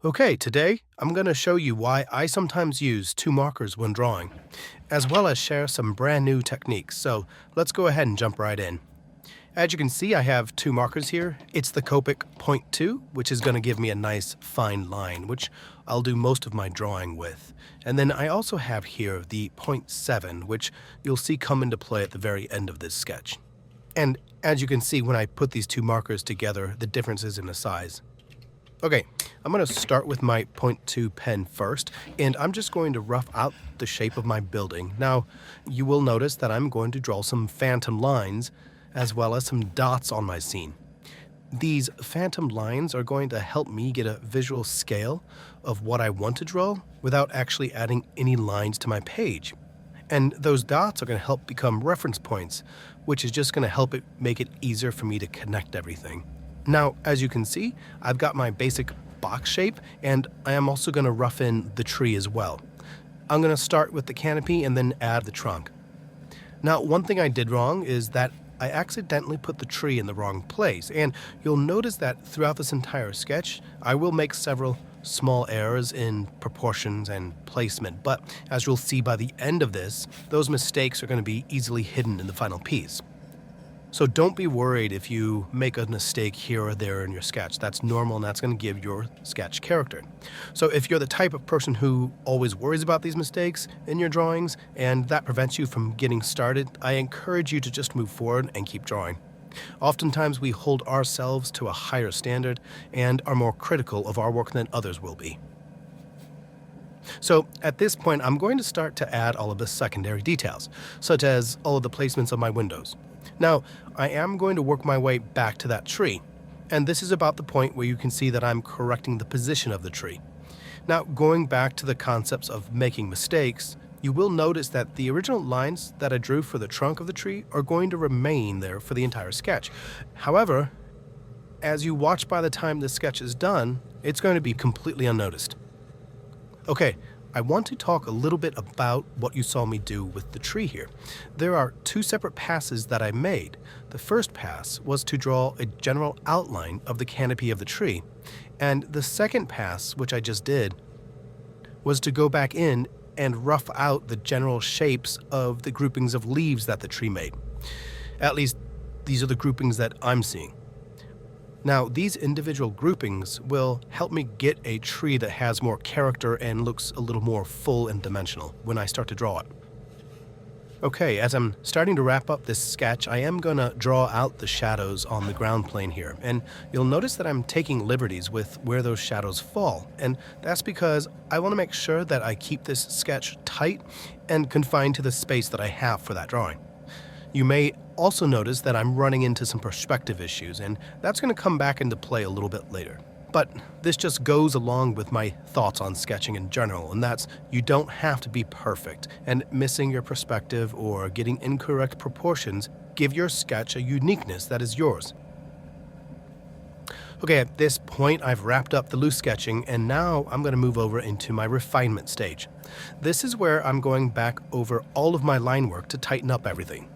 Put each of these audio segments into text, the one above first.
Okay, today I'm going to show you why I sometimes use two markers when drawing, as well as share some brand new techniques. So let's go ahead and jump right in. As you can see, I have two markers here. It's the Copic point 2, which is going to give me a nice fine line, which I'll do most of my drawing with. And then I also have here the point 7, which you'll see come into play at the very end of this sketch. And as you can see, when I put these two markers together, the difference is in the size. Okay, I'm going to start with my point 2 pen first, and I'm just going to rough out the shape of my building. Now, you will notice that I'm going to draw some phantom lines, as well as some dots on my scene. These phantom lines are going to help me get a visual scale of what I want to draw without actually adding any lines to my page. And those dots are going to help become reference points, which is just going to help make it easier for me to connect everything. Now, as you can see, I've got my basic box shape, and I am also going to rough in the tree as well. I'm going to start with the canopy and then add the trunk. Now, one thing I did wrong is that I accidentally put the tree in the wrong place, and you'll notice that throughout this entire sketch, I will make several small errors in proportions and placement, but as you'll see by the end of this, those mistakes are going to be easily hidden in the final piece. So don't be worried if you make a mistake here or there in your sketch. That's normal, and that's going to give your sketch character. So if you're the type of person who always worries about these mistakes in your drawings and that prevents you from getting started, I encourage you to just move forward and keep drawing. Oftentimes we hold ourselves to a higher standard and are more critical of our work than others will be. So at this point, I'm going to start to add all of the secondary details, such as all of the placements of my windows. Now, I am going to work my way back to that tree, and this is about the point where you can see that I'm correcting the position of the tree. Now, going back to the concepts of making mistakes, you will notice that the original lines that I drew for the trunk of the tree are going to remain there for the entire sketch. However, as you watch by the time the sketch is done, it's going to be completely unnoticed. Okay, I want to talk a little bit about what you saw me do with the tree here. There are two separate passes that I made. The first pass was to draw a general outline of the canopy of the tree, and the second pass, which I just did, was to go back in and rough out the general shapes of the groupings of leaves that the tree made. At least, these are the groupings that I'm seeing. Now, these individual groupings will help me get a tree that has more character and looks a little more full and dimensional when I start to draw it. Okay, as I'm starting to wrap up this sketch, I am going to draw out the shadows on the ground plane here, and you'll notice that I'm taking liberties with where those shadows fall, and that's because I want to make sure that I keep this sketch tight and confined to the space that I have for that drawing. You may also notice that I'm running into some perspective issues, and that's going to come back into play a little bit later. But this just goes along with my thoughts on sketching in general, and that's you don't have to be perfect, and missing your perspective or getting incorrect proportions give your sketch a uniqueness that is yours. Okay, at this point I've wrapped up the loose sketching, and now I'm going to move over into my refinement stage. This is where I'm going back over all of my line work to tighten up everything.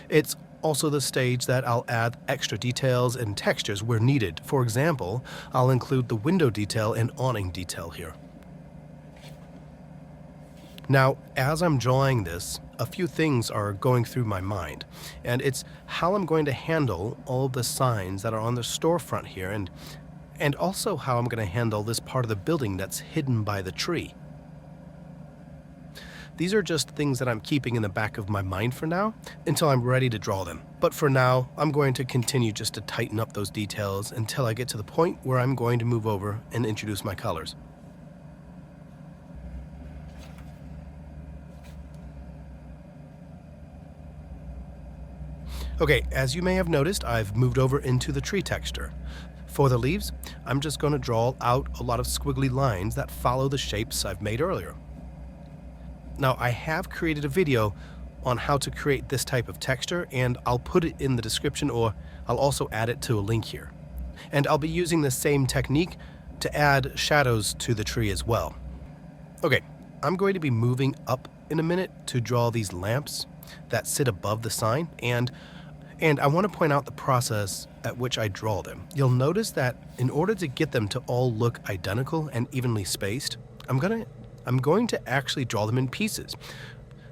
It's also the stage that I'll add extra details and textures where needed. For example, I'll include the window detail and awning detail here. Now, as I'm drawing this, a few things are going through my mind, and it's how I'm going to handle all of the signs that are on the storefront here, and also how I'm going to handle this part of the building that's hidden by the tree. These are just things that I'm keeping in the back of my mind for now, until I'm ready to draw them. But for now, I'm going to continue just to tighten up those details until I get to the point where I'm going to move over and introduce my colors. Okay, as you may have noticed, I've moved over into the tree texture. For the leaves, I'm just going to draw out a lot of squiggly lines that follow the shapes I've made earlier. Now, I have created a video on how to create this type of texture, and I'll put it in the description, or I'll also add it to a link here. And I'll be using the same technique to add shadows to the tree as well. Okay, I'm going to be moving up in a minute to draw these lamps that sit above the sign, and And I want to point out the process at which I draw them. You'll notice that in order to get them to all look identical and evenly spaced, I'm going to actually draw them in pieces.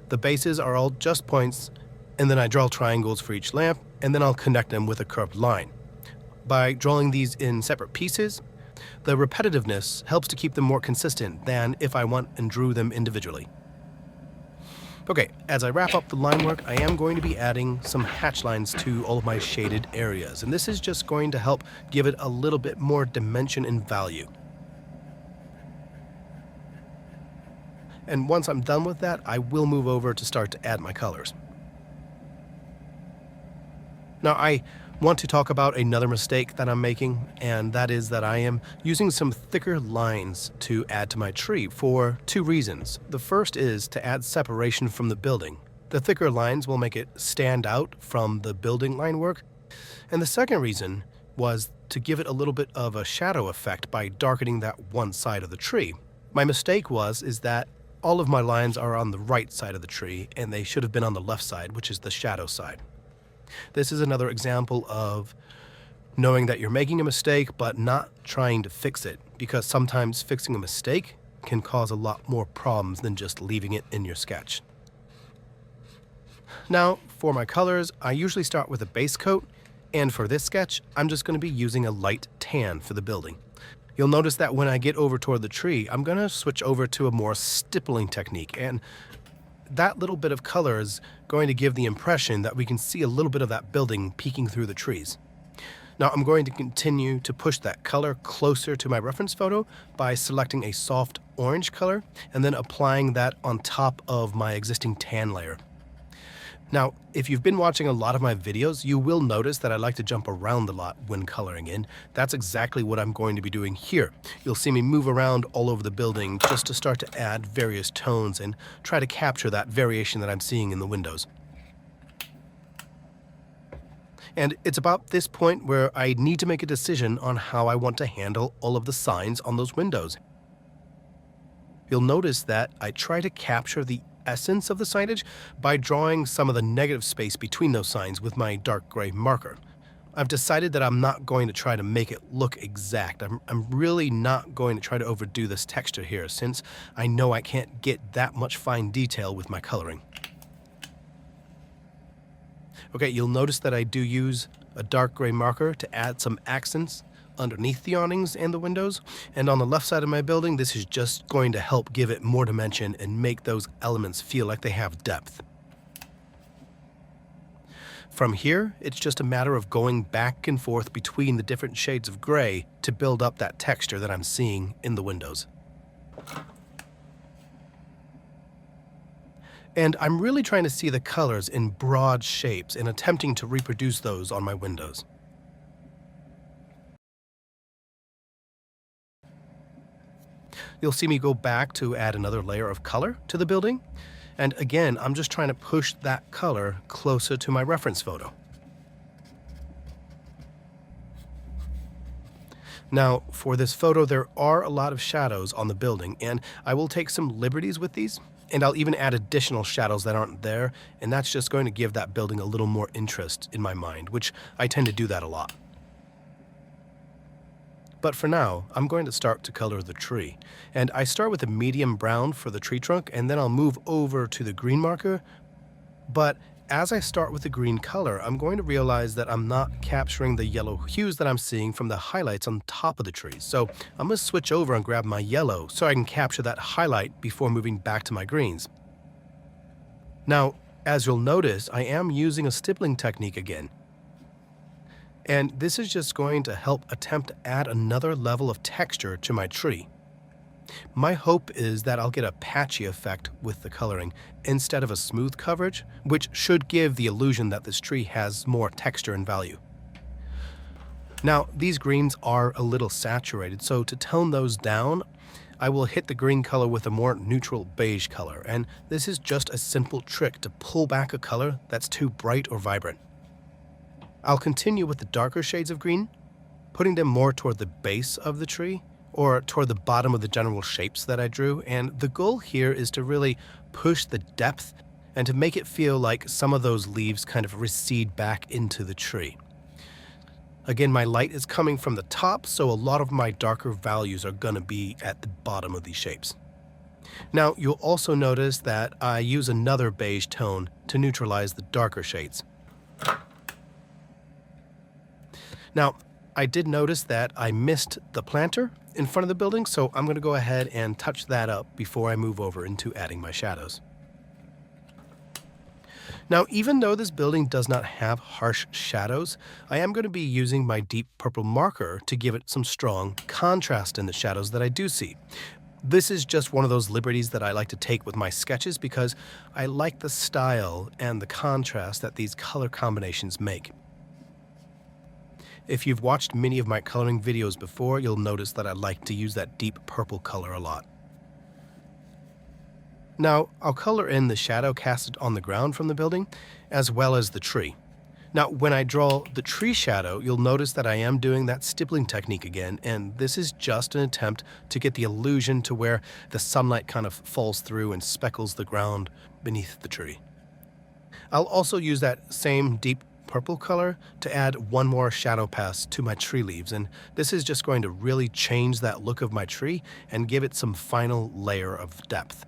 The bases are all just points, and then I draw triangles for each lamp, and then I'll connect them with a curved line. By drawing these in separate pieces, the repetitiveness helps to keep them more consistent than if I went and drew them individually. Okay, as I wrap up the line work, I am going to be adding some hatch lines to all of my shaded areas, and this is just going to help give it a little bit more dimension and value. And once I'm done with that, I will move over to start to add my colors. Now, I want to talk about another mistake that I'm making, and that is that I am using some thicker lines to add to my tree for two reasons. The first is to add separation from the building. The thicker lines will make it stand out from the building line work. And the second reason was to give it a little bit of a shadow effect by darkening that one side of the tree. My mistake is that all of my lines are on the right side of the tree, and they should have been on the left side, which is the shadow side. This is another example of knowing that you're making a mistake but not trying to fix it, because sometimes fixing a mistake can cause a lot more problems than just leaving it in your sketch. Now, for my colors, I usually start with a base coat, and for this sketch, I'm just going to be using a light tan for the building. You'll notice that when I get over toward the tree, I'm going to switch over to a more stippling technique, and that little bit of color is going to give the impression that we can see a little bit of that building peeking through the trees. Now I'm going to continue to push that color closer to my reference photo by selecting a soft orange color and then applying that on top of my existing tan layer. Now, if you've been watching a lot of my videos, you will notice that I like to jump around a lot when coloring in. That's exactly what I'm going to be doing here. You'll see me move around all over the building just to start to add various tones and try to capture that variation that I'm seeing in the windows. And it's about this point where I need to make a decision on how I want to handle all of the signs on those windows. You'll notice that I try to capture the essence of the signage by drawing some of the negative space between those signs with my dark gray marker. I've decided that I'm not going to try to make it look exact. I'm really not going to try to overdo this texture here, since I know I can't get that much fine detail with my coloring. Okay, you'll notice that I do use a dark gray marker to add some accents underneath the awnings and the windows, and on the left side of my building, this is just going to help give it more dimension and make those elements feel like they have depth. From here, it's just a matter of going back and forth between the different shades of gray to build up that texture that I'm seeing in the windows. And I'm really trying to see the colors in broad shapes and attempting to reproduce those on my windows. You'll see me go back to add another layer of color to the building. And again, I'm just trying to push that color closer to my reference photo. Now, for this photo, there are a lot of shadows on the building, and I will take some liberties with these, and I'll even add additional shadows that aren't there, and that's just going to give that building a little more interest in my mind, which I tend to do that a lot. But for now, I'm going to start to color the tree. And I start with a medium brown for the tree trunk, and then I'll move over to the green marker. But as I start with the green color, I'm going to realize that I'm not capturing the yellow hues that I'm seeing from the highlights on top of the trees. So I'm going to switch over and grab my yellow so I can capture that highlight before moving back to my greens. Now, as you'll notice, I am using a stippling technique again. And this is just going to help attempt to add another level of texture to my tree. My hope is that I'll get a patchy effect with the coloring instead of a smooth coverage, which should give the illusion that this tree has more texture and value. Now, these greens are a little saturated, so to tone those down, I will hit the green color with a more neutral beige color, and this is just a simple trick to pull back a color that's too bright or vibrant. I'll continue with the darker shades of green, putting them more toward the base of the tree or toward the bottom of the general shapes that I drew, and the goal here is to really push the depth and to make it feel like some of those leaves kind of recede back into the tree. Again, my light is coming from the top, so a lot of my darker values are going to be at the bottom of these shapes. Now, you'll also notice that I use another beige tone to neutralize the darker shades. Now, I did notice that I missed the planter in front of the building, so I'm going to go ahead and touch that up before I move over into adding my shadows. Now, even though this building does not have harsh shadows, I am going to be using my deep purple marker to give it some strong contrast in the shadows that I do see. This is just one of those liberties that I like to take with my sketches because I like the style and the contrast that these color combinations make. If you've watched many of my coloring videos before, you'll notice that I like to use that deep purple color a lot. Now, I'll color in the shadow casted on the ground from the building, as well as the tree. Now, when I draw the tree shadow, you'll notice that I am doing that stippling technique again, and this is just an attempt to get the illusion to where the sunlight kind of falls through and speckles the ground beneath the tree. I'll also use that same deep purple color to add one more shadow pass to my tree leaves, and this is just going to really change that look of my tree and give it some final layer of depth.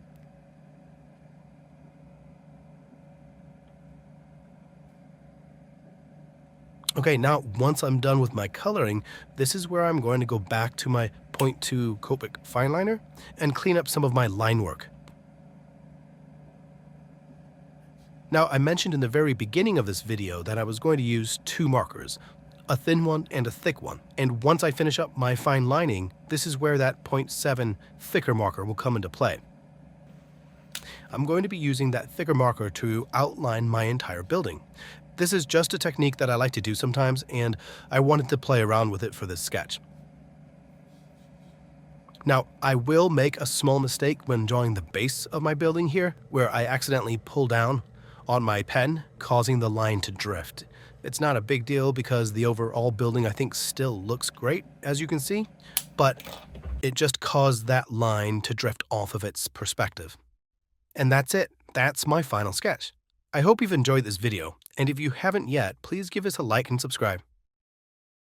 Okay, now once I'm done with my coloring, this is where I'm going to go back to my 0.2 Copic fineliner and clean up some of my line work. Now, I mentioned in the very beginning of this video that I was going to use two markers, a thin one and a thick one. And once I finish up my fine lining, this is where that 0.7 thicker marker will come into play. I'm going to be using that thicker marker to outline my entire building. This is just a technique that I like to do sometimes, and I wanted to play around with it for this sketch. Now, I will make a small mistake when drawing the base of my building here, where I accidentally pull down on my pen, causing the line to drift. It's not a big deal because the overall building I think still looks great, as you can see, but it just caused that line to drift off of its perspective. And that's it. That's my final sketch. I hope you've enjoyed this video, and if you haven't yet, please give us a like and subscribe.